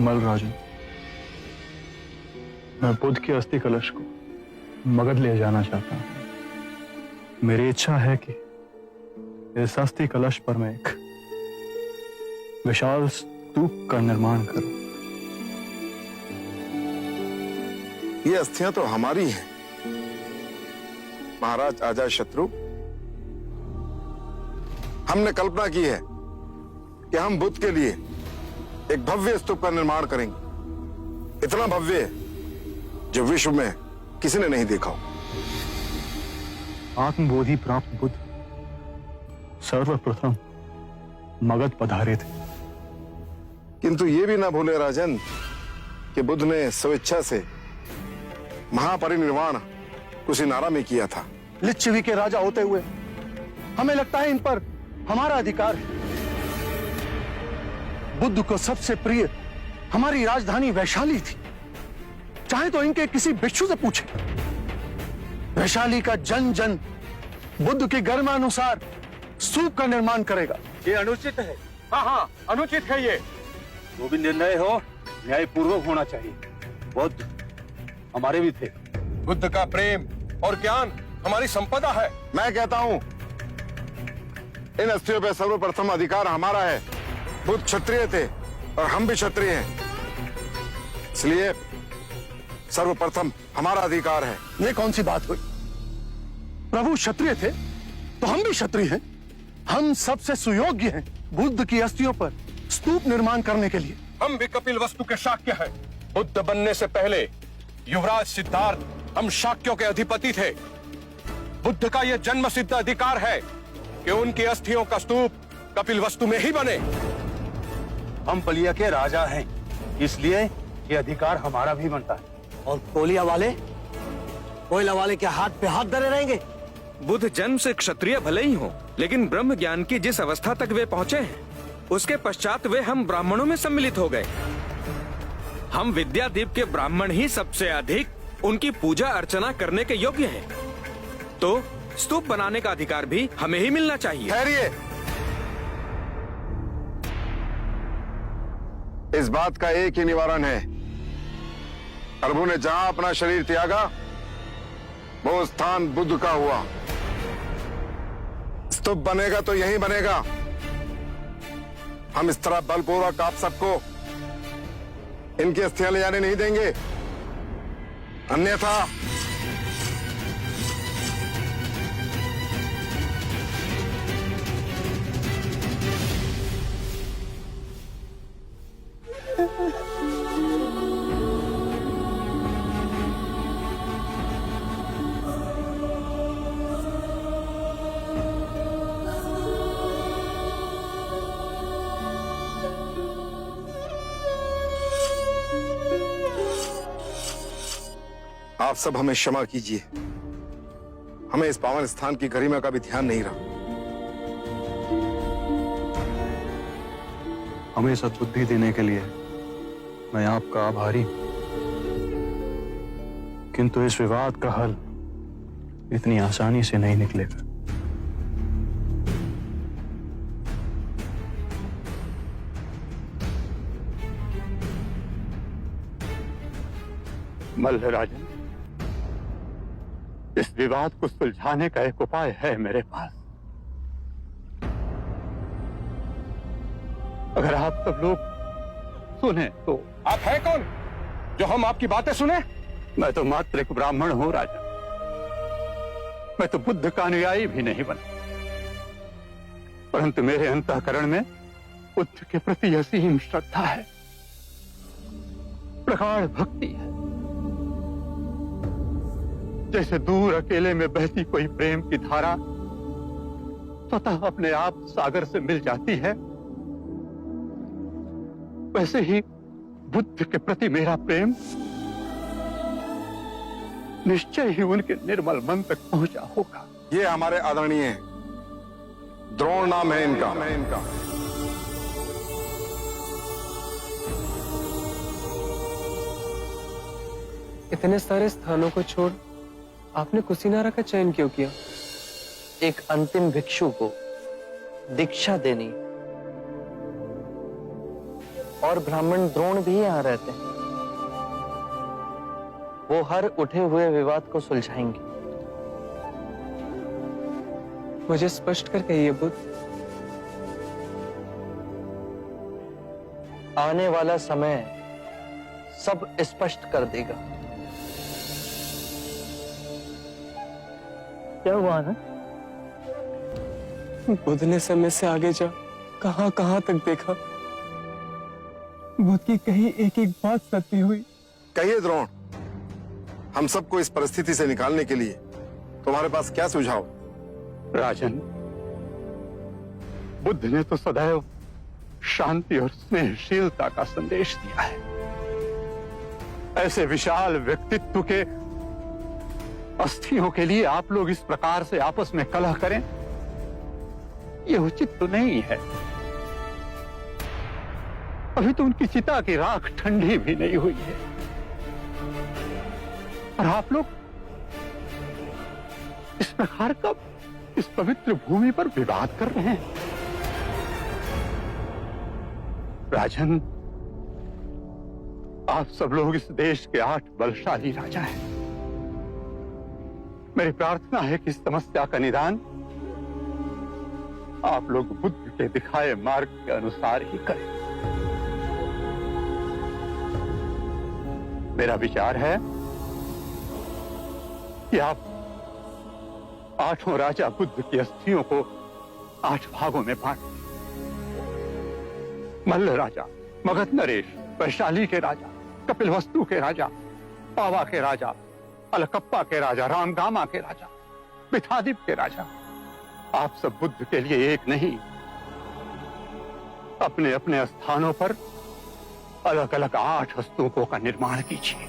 मलराजू, मैं बुद्ध की अस्थि कलश को मगध ले जाना चाहता हूं। मेरी इच्छा है कि इस अस्थि कलश पर मैं एक विशाल स्तूप का निर्माण करूं। ये अस्थियां तो हमारी हैं, महाराज अजात शत्रु। हमने कल्पना की है कि हम बुद्ध के लिए एक भव्य स्तूप का निर्माण करेंगे, इतना भव्य जो विश्व में किसी ने नहीं देखा हो। आत्मबोधि प्राप्त बुद्ध सर्वप्रथम मगध पधारे थे, किंतु ये भी ना भूले राजन कि बुद्ध ने स्वेच्छा से महापरिनिर्वाण कुशीनारा में किया था। लिच्छवी के राजा होते हुए हमें लगता है इन पर हमारा अधिकार है। बुद्ध को सबसे प्रिय हमारी राजधानी वैशाली थी। चाहे तो इनके किसी भिक्षु से पूछे। वैशाली का जन जन बुद्ध की गरिमानुसार स्तूप का निर्माण करेगा। ये अनुचित है। हाँ, अनुचित है ये। जो भी निर्णय हो न्यायपूर्वक होना चाहिए। बुद्ध हमारे भी थे। बुद्ध का प्रेम और ज्ञान हमारी संपदा है। मैं कहता हूं इन अस्थियों पर सर्वप्रथम अधिकार हमारा है। बुद्ध क्षत्रिय थे और हम भी क्षत्रिय हैं, इसलिए सर्वप्रथम हमारा अधिकार है। ये कौन सी बात हुई? प्रभु क्षत्रिय थे तो हम भी क्षत्रिय हैं। हम सबसे सुयोग्य हैं बुद्ध की अस्थियों पर स्तूप निर्माण करने के लिए। हम भी कपिल वस्तु के शाक्य हैं। बुद्ध बनने से पहले युवराज सिद्धार्थ हम शाक्यों के अधिपति थे। बुद्ध का यह जन्म सिद्ध अधिकार है कि उनकी अस्थियों का स्तूप कपिल वस्तु में ही बने। हम पलिया के राजा हैं, इसलिए ये अधिकार हमारा भी बनता है। और कोलिया वाले, कोयला वाले के हाथ पे हाथ धरे रहेंगे। बुद्ध जन्म से क्षत्रिय भले ही हो, लेकिन ब्रह्म ज्ञान की जिस अवस्था तक वे पहुंचे हैं, उसके पश्चात वे हम ब्राह्मणों में सम्मिलित हो गए। हम विद्यादीप के ब्राह्मण ही सबसे अधिक उनकी पूजा अर्चना करने के योग्य हैं। तो स्तूप बनाने का अधिकार भी हमें ही मिलना चाहिए। ठहरिए, इस बात का एक ही निवारण है। प्रभु ने जहां अपना शरीर त्यागा वो स्थान बुद्ध का हुआ। स्तूप बनेगा तो यहीं बनेगा। हम इस तरह बलपूर्वक आप सबको इनकी अस्थियां ले जाने नहीं देंगे, अन्यथा आप सब हमें क्षमा कीजिए। हमें इस पावन स्थान की गरिमा का भी ध्यान नहीं रहा। हमें सद्बुद्धि देने के लिए मैं आपका आभारी हूं, किंतु इस विवाद का हल इतनी आसानी से नहीं निकलेगा। मल्लराजन, इस विवाद को सुलझाने का एक उपाय है मेरे पास। अगर आप सब लोग सुने तो। आप हैं कौन जो हम आपकी बातें सुने? मैं तो मात्र एक ब्राह्मण हूं राजा। मैं तो बुद्ध का अनुयायी भी नहीं बना, परंतु मेरे अंतःकरण में बुद्ध के प्रति असीम श्रद्धा है, प्रगाढ़ भक्ति है। जैसे दूर अकेले में बहती कोई प्रेम की धारा स्वतः अपने आप सागर से मिल जाती है, वैसे ही बुद्ध के प्रति मेरा प्रेम निश्चय ही उनके निर्मल मन तक पहुंचा होगा। ये हमारे आदरणीय हैं, द्रोण नाम है इनका। इतने सारे स्थानों को छोड़ आपने कुशीनारा का चयन क्यों किया? एक अंतिम भिक्षु को दीक्षा देनी और ब्राह्मण द्रोण भी यहाँ रहते हैं। वो हर उठे हुए विवाद को सुलझाएंगे। मुझे स्पष्ट कर कहिए बुद्ध। आने वाला समय सब स्पष्ट कर देगा। क्या हुआ ना? बुद्ध ने समय से आगे जा कहां कहां तक देखा। बुद्ध की कही एक एक बात सत्य हुई। कहिए द्रोण, हम सबको इस परिस्थिति से निकालने के लिए तुम्हारे पास क्या सुझाव? राजन, बुद्ध ने तो सदैव शांति और स्नेहशीलता का संदेश दिया है। ऐसे विशाल व्यक्तित्व के अस्थियों के लिए आप लोग इस प्रकार से आपस में कलह करें, यह उचित तो नहीं है। अभी तो उनकी चिता की राख ठंडी भी नहीं हुई है और आप लोग इस प्रकार का इस पवित्र भूमि पर विवाद कर रहे हैं। राजन, आप सब लोग इस देश के 8 बलशाली राजा हैं। मेरी प्रार्थना है कि इस समस्या का निदान आप लोग बुद्ध के दिखाए मार्ग के अनुसार ही करें। मेरा विचार है कि आप 8 राजा बुद्ध की अस्थियों को 8 भागों में बांट, मल्ल राजा, मगध नरेश, वैशाली के राजा, कपिलवस्तु के राजा, पावा के राजा, अलकप्पा के राजा, रामगामा के राजा, बिथादीप के राजा, आप सब बुद्ध के लिए एक नहीं, अपने अपने स्थानों पर अलग अलग 8 स्तूपों का निर्माण कीजिए।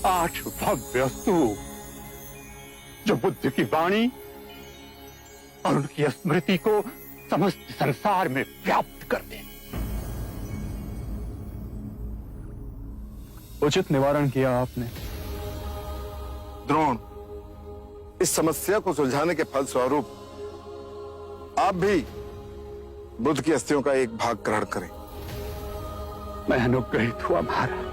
8 भव्य स्तूप जो बुद्ध की वाणी और उनकी स्मृति को समस्त संसार में व्याप्त कर दें। उचित निवारण किया आपने द्रोण, इस समस्या को सुलझाने के फलस्वरूप आप भी बुद्ध की अस्थियों का एक भाग ग्रहण करें। मैं अनुग्रहित हुआ महाराज।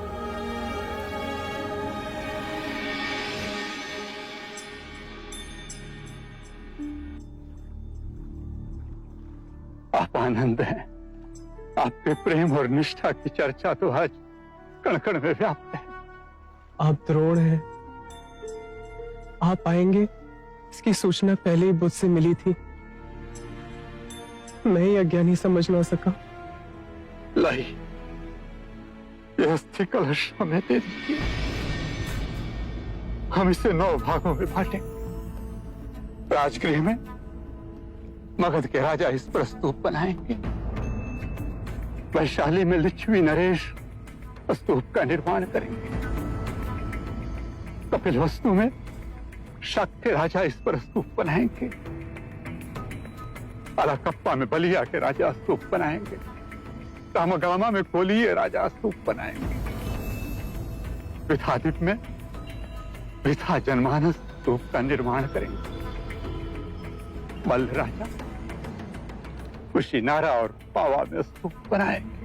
आप आनंद हैं। आपके प्रेम और निष्ठा की चर्चा तो आज कण कण में व्याप्त है। आप द्रोण हैं। आप आएंगे इसकी सूचना पहले ही बुद्ध से मिली थी। मैं ही अज्ञानी समझ ना सका। लाई, यह अस्थि कलश हमें दे दीजिए। हम इसे 9 भागों में बांटें। राजगृह में मगध के राजा इस पर स्तूप बनाएंगे। वैशाली में लिच्छवी नरेश स्तूप का निर्माण करेंगे। कपिलवस्तु में शक के राजा इस पर स्तूप बनाएंगे। अलकप्पा में बलिया के राजा स्तूप बनाएंगे। रामगामा में कोलीय राजा स्तूप बनाएंगे। विथादीप में विथा जनमानस स्तूप का निर्माण करेंगे। मल्ल राजा कुशीनारा और पावा में स्तूप बनाएंगे।